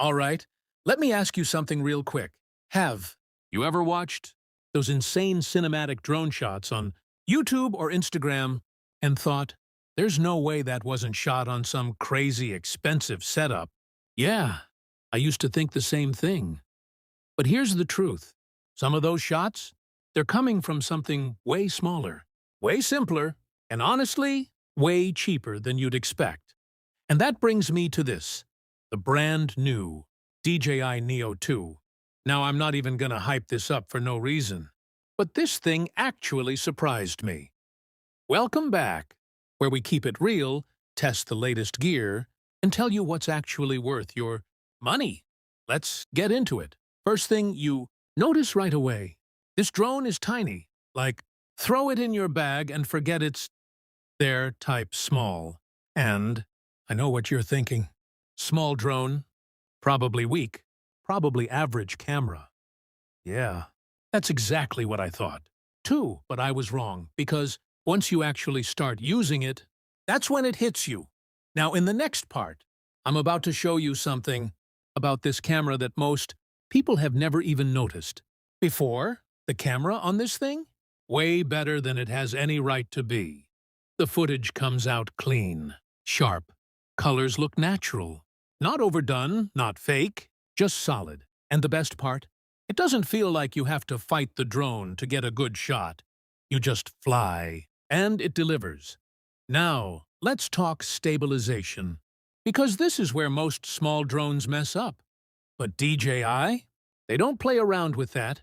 All right, let me ask you something real quick. Have you ever watched those insane cinematic drone shots on YouTube or Instagram and thought, there's no way that wasn't shot on some crazy expensive setup? Yeah, I used to think the same thing. But here's the truth. Some of those shots, they're coming from something way smaller, way simpler, and honestly, way cheaper than you'd expect. And that brings me to this, the brand new DJI Neo2. Now, I'm not even gonna hype this up for no reason, but this thing actually surprised me. Welcome back, where we keep it real, test the latest gear, and tell you what's actually worth your money. Let's get into it. First thing you notice right away, this drone is tiny. Like, throw it in your bag and forget it's there type small. And I know what you're thinking. Small drone, probably weak, probably average camera. Yeah, that's exactly what I thought. Too, but I was wrong, because once you actually start using it, that's when it hits you. Now, in the next part, I'm about to show you something about this camera that most people have never even noticed. Before, the camera on this thing? Way better than it has any right to be. The footage comes out clean, sharp. Colors look natural. Not overdone, not fake, just solid. And the best part? It doesn't feel like you have to fight the drone to get a good shot. You just fly, and it delivers. Now, let's talk stabilization. Because this is where most small drones mess up. But DJI? They don't play around with that.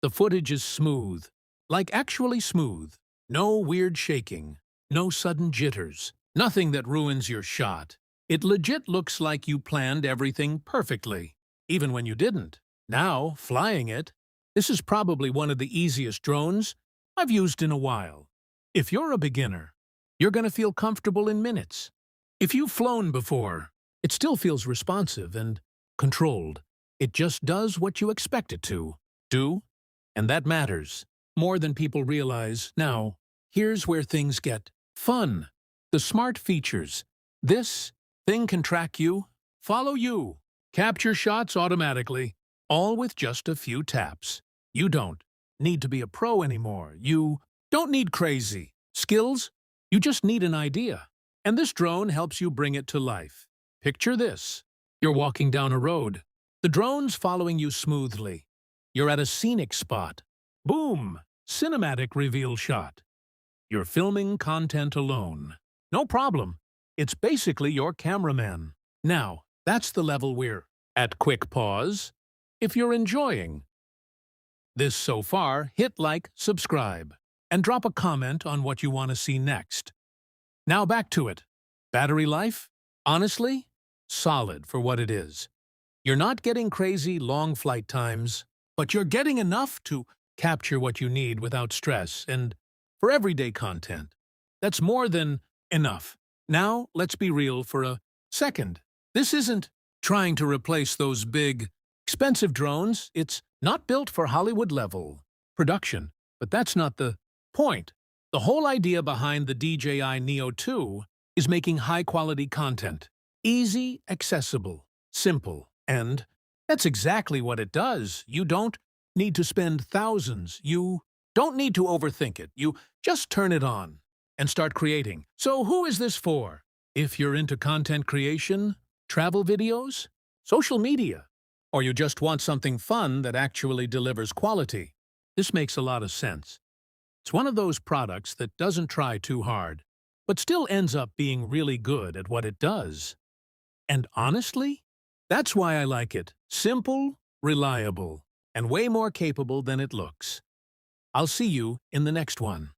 The footage is smooth. Like actually smooth. No weird shaking. No sudden jitters. Nothing that ruins your shot. It legit looks like you planned everything perfectly, even when you didn't. Now, flying it, this is probably one of the easiest drones I've used in a while. If you're a beginner, you're going to feel comfortable in minutes. If you've flown before, it still feels responsive and controlled. It just does what you expect it to do, and that matters more than people realize. Now, here's where things get fun. The smart features. This thing can track you, follow you, capture shots automatically, all with just a few taps. You don't need to be a pro anymore. You don't need crazy skills. You just need an idea. And this drone helps you bring it to life. Picture this. You're walking down a road. The drone's following you smoothly. You're at a scenic spot. Boom! Cinematic reveal shot. You're filming content alone. No problem. It's basically your cameraman. Now, that's the level we're at. Quick pause. If you're enjoying this so far, hit like, subscribe, and drop a comment on what you want to see next. Now back to it. Battery life? Honestly, solid for what it is. You're not getting crazy long flight times, but you're getting enough to capture what you need without stress and for everyday content. That's more than enough. Now, let's be real for a second. This isn't trying to replace those big, expensive drones. It's not built for Hollywood-level production. But that's not the point. The whole idea behind the DJI Neo2 is making high-quality content. Easy, accessible, simple. And that's exactly what it does. You don't need to spend thousands. You don't need to overthink it. You just turn it on and start creating. So who is this for? If you're into content creation, travel videos, social media, or you just want something fun that actually delivers quality, this makes a lot of sense. It's one of those products that doesn't try too hard, but still ends up being really good at what it does. And honestly, that's why I like it. Simple, reliable, and way more capable than it looks. I'll see you in the next one.